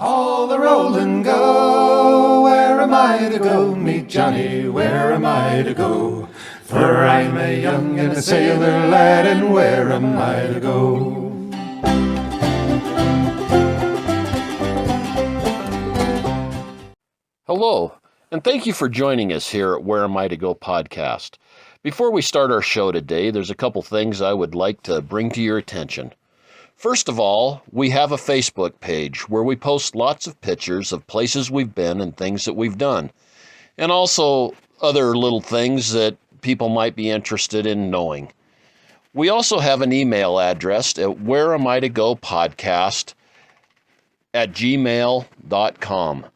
All the roll and go, where am I to go? Meet Johnny, where am I to go? For I'm a young and a sailor lad, and where am I to go? Hello, and thank you for joining us here at Where Am I to Go podcast. Before we start our show today, there's a couple things I would like to bring to your attention. First of all, we have a Facebook page where we post lots of pictures of places we've been and things that we've done, and also other little things that people might be interested in knowing. We also have an email address at whereamitigopodcast@gmail.com.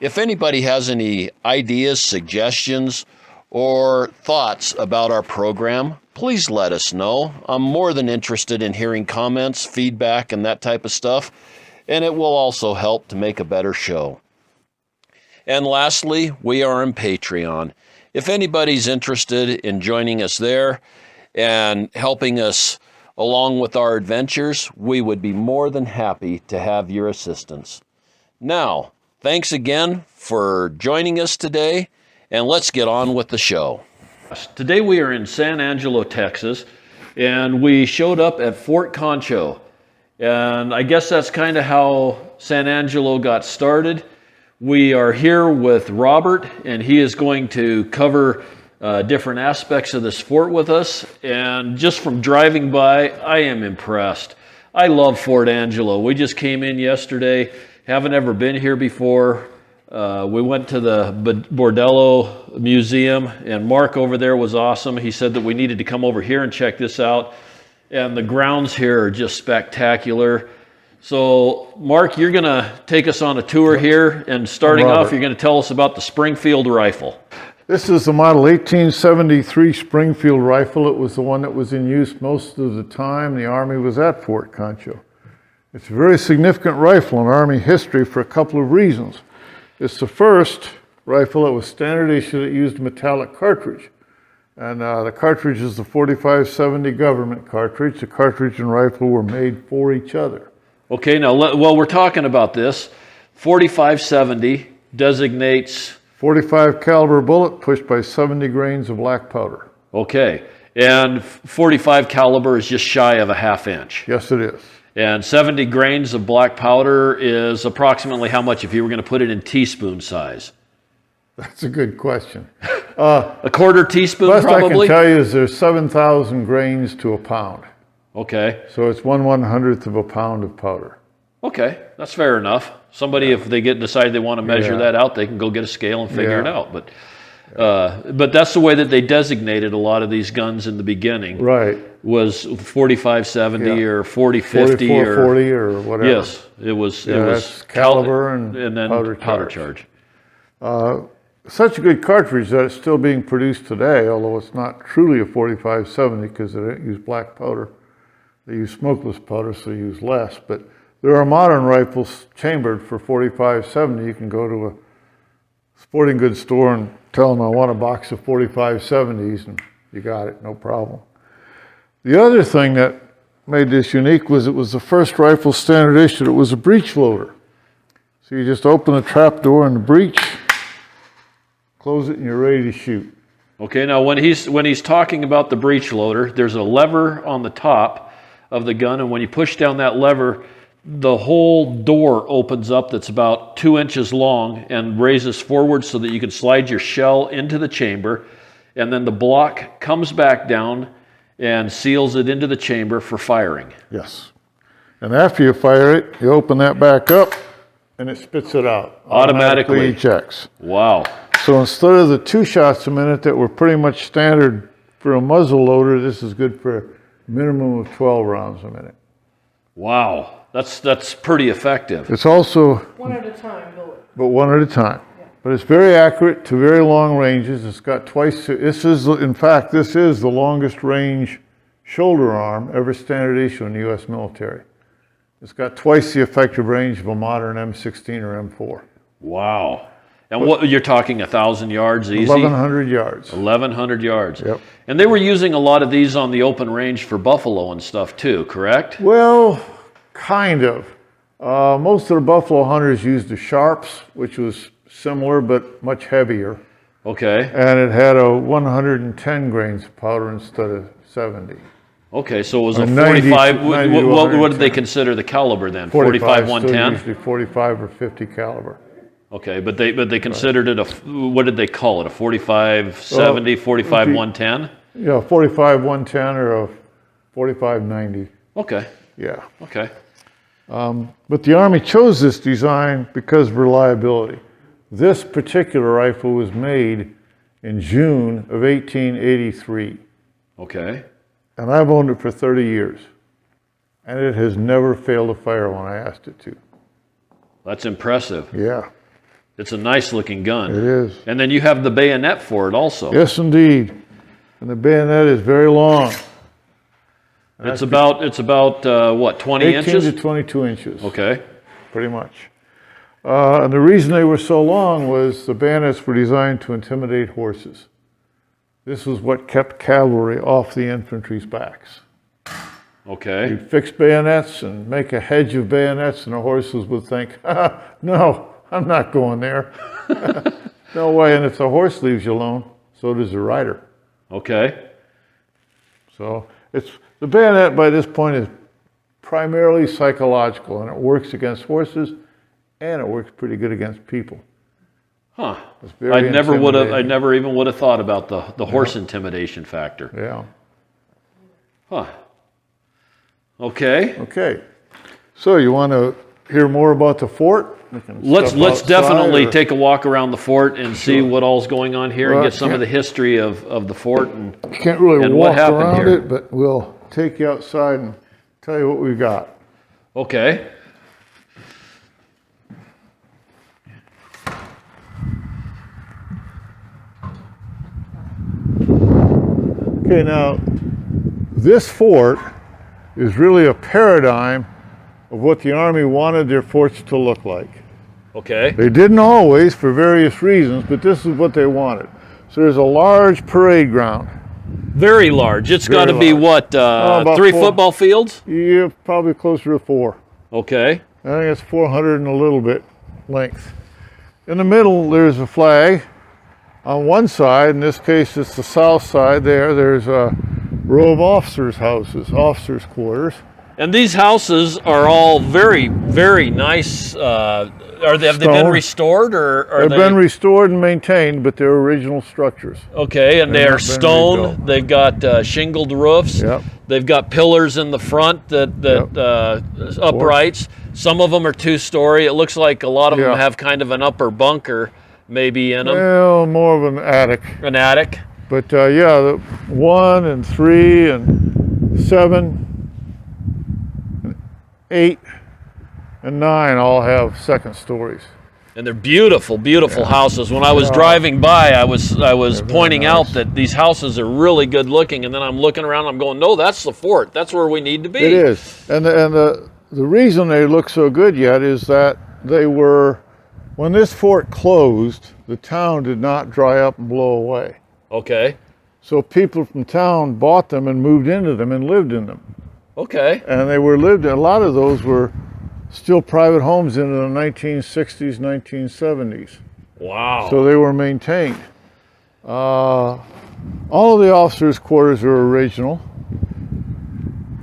If anybody has any ideas, suggestions, or thoughts about our program, please let us know. I'm more than interested in hearing comments, feedback, and that type of stuff, and it will also help to make a better show. And lastly, we are on Patreon. If anybody's interested in joining us there and helping us along with our adventures, we would be more than happy to have your assistance. Now, thanks again for joining us today, and let's get on with the show. Today we are in San Angelo, Texas, and we showed up at Fort Concho. And I guess that's kind of how San Angelo got started. We are here with Robert, and he is going to cover different aspects of this fort with us. And just from driving by, I am impressed. I love Fort Angelo. We just came in yesterday. Haven't ever been here before. We went to the Bordello Museum, and Mark over there was awesome. He said that we needed to come over here and check this out. And the grounds here are just spectacular. So, Mark, you're going to take us on a tour here, and starting off, you're going to tell us about the Springfield rifle. This is the model 1873 Springfield rifle. It was the one that was in use most of the time the Army was at Fort Concho. It's a very significant rifle in Army history for a couple of reasons. It's the first rifle that was standard issue that used a metallic cartridge. And the cartridge is the 4570 government cartridge. The cartridge and rifle were made for each other. Okay, now, while we're talking about this, 4570 designates 45 caliber bullet pushed by 70 grains of black powder. Okay, and 45 caliber is just shy of a half inch. Yes, it is. And 70 grains of black powder is approximately how much if you were going to put it in teaspoon size? That's a good question. A quarter teaspoon, best probably? I can tell you is there's 7,000 grains to a pound. Okay. So it's 1/100th of a pound of powder. Okay, that's fair enough. Somebody, if they decide they want to measure that out, they can go get a scale and figure it out. But that's the way that they designated a lot of these guns in the beginning. Right. Was 4570 or 4050 or 4440 or whatever. Yes, it was. That's caliber and then powder charge. Such a good cartridge that it's still being produced today, although it's not truly a 4570 because they don't use black powder. They use smokeless powder, so they use less. But there are modern rifles chambered for 4570. You can go to a sporting goods store and tell them I want a box of 4570s, and you got it, no problem. The other thing that made this unique was it was the first rifle standard issue. It was a breech loader. So you just open the trap door in the breech, close it, and you're ready to shoot. Okay, now when he's talking about the breech loader, there's a lever on the top of the gun, and when you push down that lever, the whole door opens up that's about 2 inches long and raises forward so that you can slide your shell into the chamber, and then the block comes back down and seals it into the chamber for firing. Yes. And after you fire it, you open that back up, and it spits it out. Automatically ejects. Wow. So instead of the 2 shots a minute that were pretty much standard for a muzzle loader, this is good for a minimum of 12 rounds a minute. Wow. That's pretty effective. It's also one at a time, but one at a time. Yeah. But it's very accurate to very long ranges. It's got twice. In fact, this is the longest range shoulder arm ever standard issue in the U.S. military. It's got twice the effective range of a modern M16 or M4. Wow. And what you're talking 1,000 yards easy? 1,100 yards. 1,100 yards. Yep. And they were using a lot of these on the open range for buffalo and stuff too, correct? Well, kind of. Most of the buffalo hunters used the Sharps, which was similar but much heavier. Okay. And it had a 110 grains of powder instead of 70. Okay, so it was a 90 45. to 90 to What did they 110. consider the caliber then? 45, still 110? usually 45 or 50 caliber. Okay, but they considered it what did they call it? A 45, 70, 45, 110? Yeah, 45 110 or a 45 90. Okay, Yeah. okay. But the Army chose this design because of reliability. This particular rifle was made in June of 1883. Okay. And I've owned it for 30 years. And it has never failed to fire when I asked it to. That's impressive. Yeah, It's a nice looking gun. it is. And then you have the bayonet for it also. Yes, indeed. And the bayonet is very long. It's about what, 20 18 inches? to 22 inches. Okay. Pretty much. And the reason they were so long was the bayonets were designed to intimidate horses. This was what kept cavalry off the infantry's backs. Okay. You'd fix bayonets and make a hedge of bayonets, and the horses would think, no, I'm not going there. No way. And if the horse leaves you alone, so does the rider. Okay. So the bayonet by this point is primarily psychological, and it works against horses, and it works pretty good against people. Huh. It's very I intimidating. never even would have thought about the horse intimidation factor. Yeah. Huh. Okay. Okay. So you want to hear more about the fort? We can Let's step outside, definitely or- take a walk around the fort and see what all's going on here Well, and get some yeah. of the history of the fort. And Can't really and what walk happened around here. it, but we'll take you outside and tell you what we've got. okay. Okay, now this fort is really a paradigm of what the Army wanted their forts to look like. Okay. They didn't always for various reasons, but this is what they wanted. So there's a large parade ground. Very large. It's got to Very be large. what, about 3 4. football fields? Yeah, probably closer to 4. Okay. I think it's 400 and a little bit length. In the middle, there's a flag. On one side, in this case, it's the south side there's a row of officers' houses, officers' quarters. And these houses are all very, very nice. Have they been Stone. restored or are They've they? been restored and maintained, but they're original structures. Okay, and they They've are not been stone. rebuilt. They've got shingled roofs. Yep. They've got pillars in the front that uprights. Some of them are 2-story. It looks like a lot of them Yeah. have kind of an upper bunker maybe in them, Well, more of an attic. an attic. But yeah, the 1 and 3 and 7, and 8 and 9 all have second stories. And they're beautiful, beautiful houses. When I was driving by, I was very pointing out nice. that these houses are really good looking. And then I'm looking around, I'm going, no, that's the fort. That's where we need to be. It is. And the reason they look so good yet is that they were, when this fort closed, the town did not dry up and blow away. Okay. So people from town bought them and moved into them and lived in them. Okay. And they were lived in, a lot of those were still private homes into the 1960s, 1970s. Wow. So they were maintained. All of the officers' quarters are original.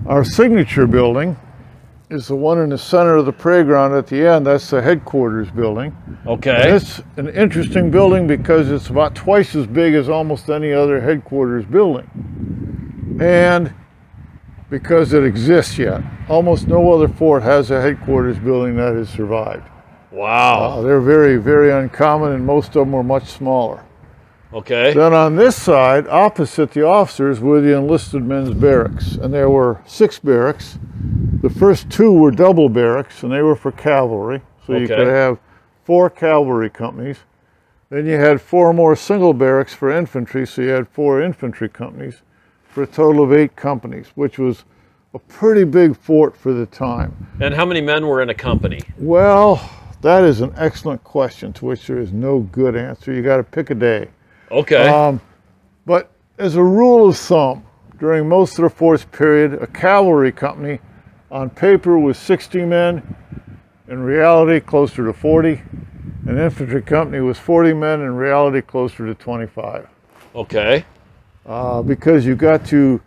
Our signature building is the one in the center of the parade ground at the end. That's the headquarters building. okay. It's an interesting building because it's about twice as big as almost any other headquarters building. And because it exists yet, almost no other fort has a headquarters building that has survived. Wow. They're very, very uncommon, and most of them were much smaller. Okay. Then on this side, opposite the officers, were the enlisted men's barracks. And there were 6 barracks. The first 2 were double barracks, and they were for cavalry. So you Okay. could have 4 cavalry companies. Then you had 4 more single barracks for infantry, so you had 4 infantry companies, for a total of 8 companies, which was a pretty big fort for the time. And how many men were in a company? Well, that is an excellent question to which there is no good answer. You got to pick a day. Okay. But as a rule of thumb, during most of the force period, a cavalry company on paper was 60 men, in reality closer to 40. An infantry company was 40 men, in reality closer to 25. Okay. Because you got to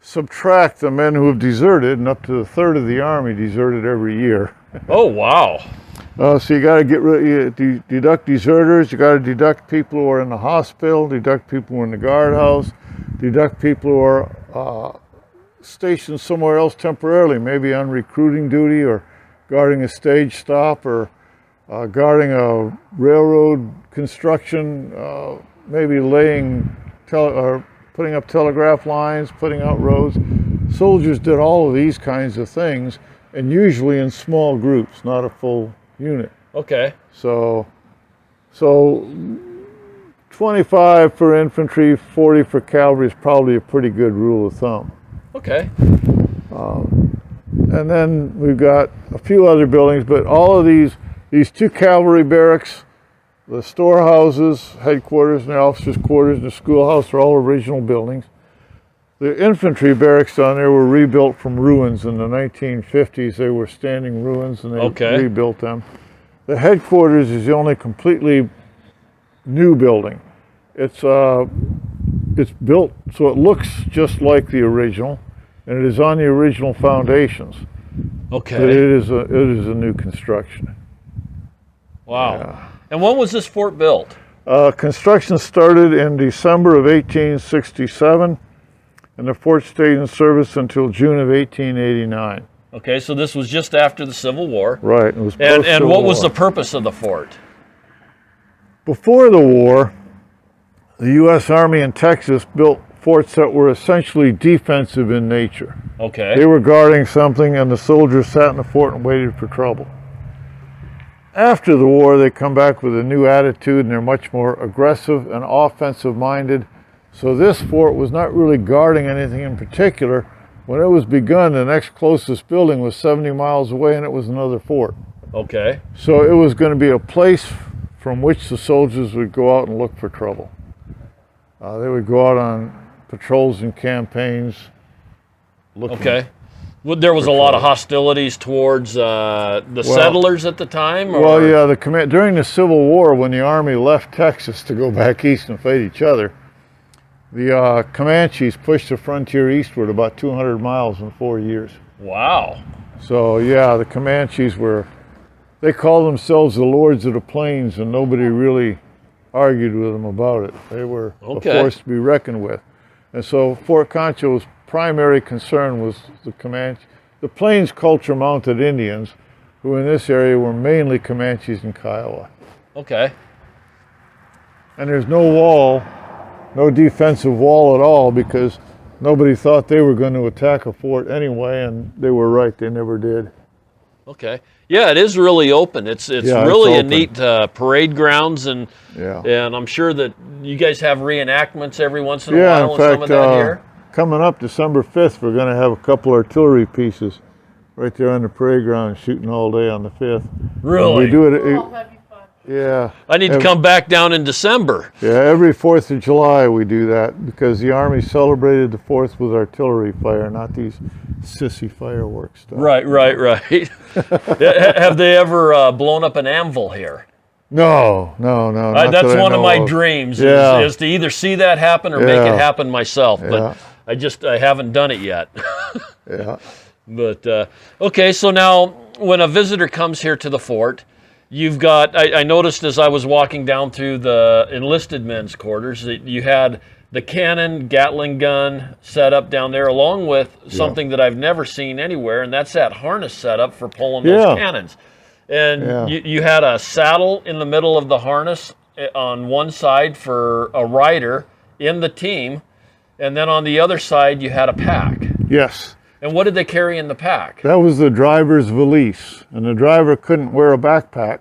subtract the men who have deserted, and up to a third of the Army deserted every year. Oh, wow. So you got to get deduct deserters. You got to deduct people who are in the hospital, deduct people who are in the guardhouse, deduct people who are stationed somewhere else temporarily, maybe on recruiting duty or guarding a stage stop or guarding a railroad construction, maybe laying or putting up telegraph lines, putting out roads. Soldiers did all of these kinds of things, and usually in small groups, not a full unit. Okay. So 25 for infantry, 40 for cavalry is probably a pretty good rule of thumb. Okay. And then we've got a few other buildings, but all of these two cavalry barracks, the storehouses, headquarters, and the officers' quarters, and the schoolhouse are all original buildings. The infantry barracks down there were rebuilt from ruins in the 1950s. They were standing ruins, and they rebuilt them. The headquarters is the only completely new building. It's built so it looks just like the original, and it is on the original foundations. Okay. But it is a new construction. Wow. Yeah. And when was this fort built? Construction started in December of 1867, and the fort stayed in service until June of 1889. Okay, so this was just after the Civil War. Right. It was and what was the purpose of the fort? Before the war, the U.S. Army in Texas built forts that were essentially defensive in nature. Okay. They were guarding something, and the soldiers sat in the fort and waited for trouble. After the war, they come back with a new attitude, and they're much more aggressive and offensive minded. So this fort was not really guarding anything in particular. When it was begun, the next closest building was 70 miles away, and it was another fort. Okay. So it was going to be a place from which the soldiers would go out and look for trouble. They would go out on patrols and campaigns. Okay. Well, there was a lot of hostilities towards the settlers at the time? Or? Well, yeah, during the Civil War, when the Army left Texas to go back east and fight each other, the Comanches pushed the frontier eastward about 200 miles in 4 years. Wow. So, yeah, the Comanches they called themselves the Lords of the Plains, and nobody really argued with them about it. They were a force to be reckoned with. And so Fort Concho's primary concern was the Comanche, the Plains culture mounted Indians, who in this area were mainly Comanches and Kiowa. Okay. And there's no wall, no defensive wall at all, because nobody thought they were going to attack a fort anyway, and they were right, they never did. Okay. Yeah, it is really open. It's really a neat parade grounds, and I'm sure that you guys have reenactments every once in a while. In fact, some of that here. Coming up December 5th, we're going to have a couple artillery pieces right there on the parade ground, shooting all day on the 5th. Really? And we do it. Yeah. I need to come back down in December. Yeah, every 4th of July we do that, because the Army celebrated the 4th with artillery fire, not these sissy fireworks stuff. Right. Have they ever blown up an anvil here? No. That's one of my dreams, is to either see that happen or make it happen myself. But I haven't done it yet. Yeah. But, okay, so now when a visitor comes here to the fort, you've got, I noticed as I was walking down through the enlisted men's quarters that you had the cannon, Gatling gun set up down there, along with something that I've never seen anywhere, and that's that harness setup for pulling those cannons. And you had a saddle in the middle of the harness on one side for a rider in the team, and then on the other side you had a pack. Yes. And what did they carry in the pack? That was the driver's valise, and the driver couldn't wear a backpack,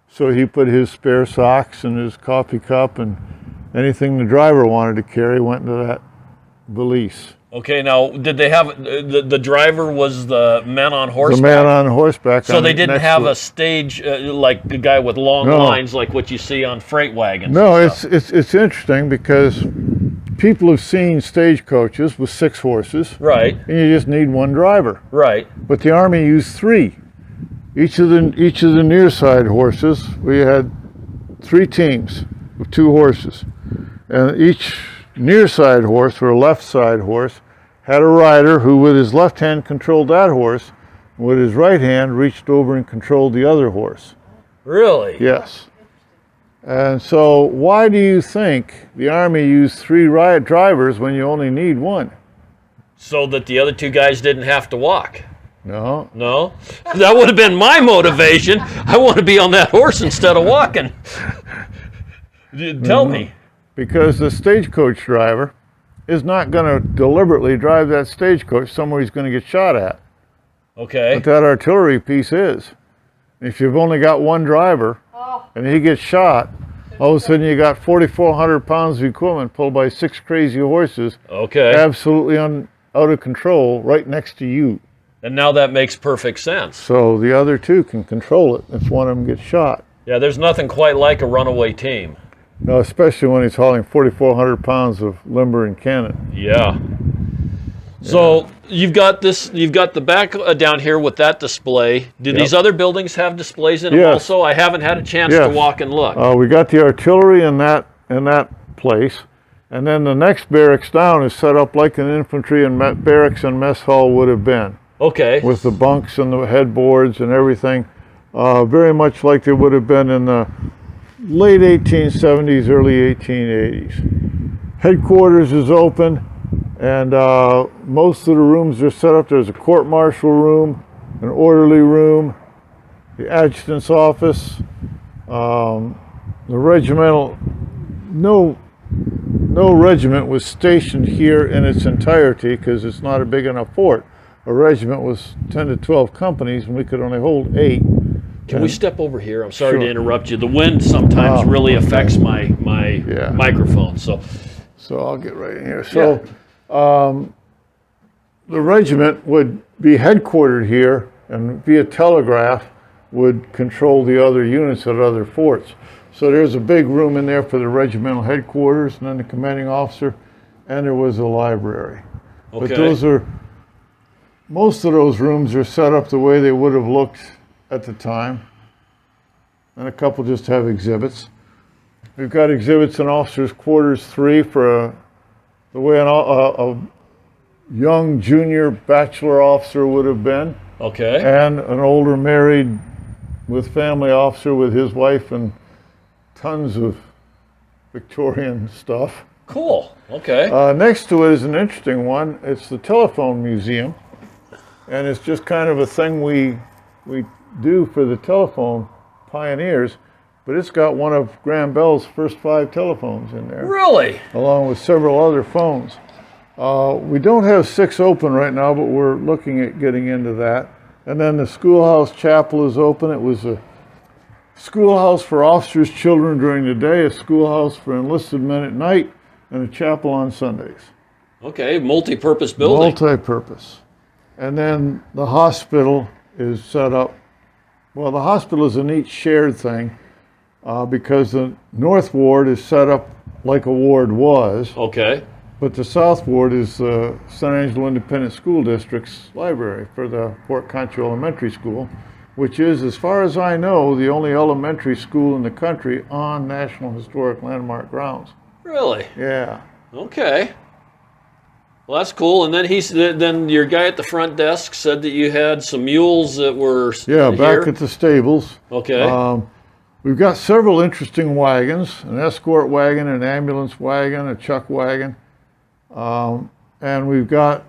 so he put his spare socks and his coffee cup and anything the driver wanted to carry went into that valise. Okay, now did they have the driver was the man on horseback? The man on horseback. So they didn't have a stage like the guy with long lines like what you see on freight wagons. No, it's interesting because people have seen stagecoaches with 6 horses. Right. And you just need one driver. Right. But the Army used 3. Each of the near side horses, we had 3 teams of 2 horses, and each near side horse or left side horse had a rider who with his left hand controlled that horse, and with his right hand reached over and controlled the other horse. Really? Yes. And so why do you think the Army used 3 drivers when you only need 1? So that the other 2 guys didn't have to walk. No. No? That would have been my motivation. I want to be on that horse instead of walking. Tell me. Because the stagecoach driver is not going to deliberately drive that stagecoach somewhere he's going to get shot at. Okay. But that artillery piece is. If you've only got 1 driver and he gets shot, all of a sudden you got 4,400 pounds of equipment pulled by 6 crazy horses. Okay. Absolutely out of control right next to you. And now that makes perfect sense. So the other 2 can control it if one of them gets shot. Yeah, there's nothing quite like a runaway team. No, especially when he's hauling 4,400 pounds of lumber and cannon. Yeah. So you've got the back down here with that display. Do these other buildings have displays in them also? I haven't had a chance to walk and look. We got the artillery in that place. And then the next barracks down is set up like an infantry and barracks and mess hall would have been. Okay. With the bunks and the headboards and everything. Very much like they would have been in the late 1870s, early 1880s. Headquarters is open, and most of the rooms are set up. There's a court-martial room, an orderly room, the adjutant's office, the regimental. No regiment was stationed here in its entirety because it's not a big enough fort. A regiment was 10 to 12 companies, and we could only hold 8. Can we step over here? I'm sorry to interrupt you. The wind sometimes really affects my microphone. So I'll get right in here. So the regiment would be headquartered here, and via telegraph would control the other units at other forts. So there's a big room in there for the regimental headquarters, and then the commanding officer, and there was a library. Okay. But most of those rooms are set up the way they would have looked at the time, and a couple just have exhibits. We've got exhibits in officers' quarters 3 for the way a young junior bachelor officer would have been. Okay. And an older married with family officer with his wife and tons of Victorian stuff. Cool. Okay. Next to it is an interesting one. It's the telephone museum, and it's just kind of a thing we do for the telephone pioneers, but it's got one of Graham Bell's first 5 telephones in there. Really? Along with several other phones. We don't have 6 open right now, but we're looking at getting into that. And then the schoolhouse chapel is open. It was a schoolhouse for officers' children during the day, a schoolhouse for enlisted men at night, and a chapel on Sundays. Okay, multi-purpose building. Multi-purpose. And then the hospital is set up. Well, the hospital is a neat shared thing because the North Ward is set up like a ward was. Okay. But the South Ward is the San Angelo Independent School District's library for the Fort Concho Elementary School, which is, as far as I know, the only elementary school in the country on National Historic Landmark grounds. Really? Yeah. Okay. Well, that's cool. And then then your guy at the front desk said that you had some mules that were back at the stables. Okay. We've got several interesting wagons, an escort wagon, an ambulance wagon, a chuck wagon, and we've got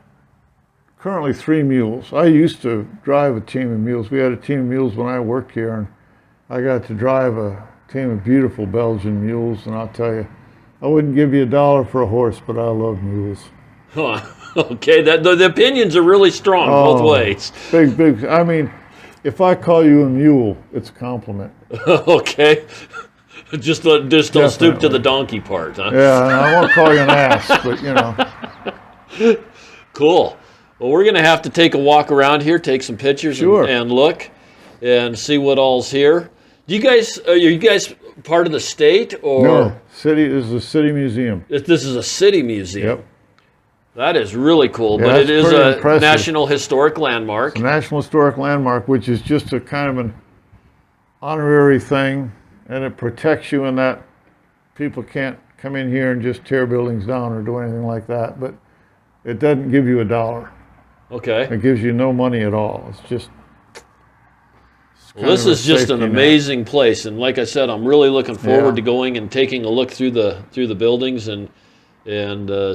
currently 3 mules. I used to drive a team of mules. We had a team of mules when I worked here, and I got to drive a team of beautiful Belgian mules, and I'll tell you, I wouldn't give you $1 for a horse, but I love mules. Okay, the opinions are really strong both ways. Big. I mean, if I call you a mule, it's a compliment. Okay. Just don't stoop to the donkey part, huh? Yeah, and I won't call you an ass, but you know. Cool. Well, we're going to have to take a walk around here, take some pictures and look and see what all's here. Are you guys part of the state or? No, city is a city museum. This is a city museum. Yep. That is really cool, Yeah, but it that's is pretty a impressive. National Historic Landmark. National Historic Landmark, which is just a kind of an honorary thing, and it protects you in that people can't come in here and just tear buildings down or do anything like that, but it doesn't give you $1. Okay. It gives you no money at all. It's just Well, this is just an safety net. amazing place, and like I said, I'm really looking forward Yeah. to going and taking a look through the buildings and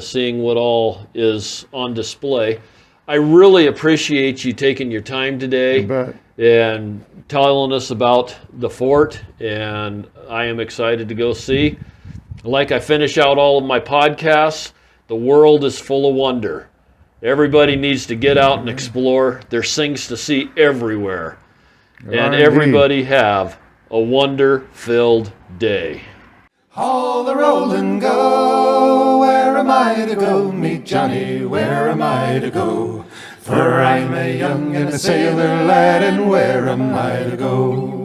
seeing what all is on display. I really appreciate you taking your time today You bet. and telling us about the fort, and I am excited to go see. Like I finish out all of my podcasts, the world is full of wonder. Everybody needs to get out and explore. There's things to see everywhere. And Indeed. everybody have a wonder-filled day. All the roll and go, where am I to go? Meet Johnny, where am I to go? For I'm a young and a sailor lad, and where am I to go?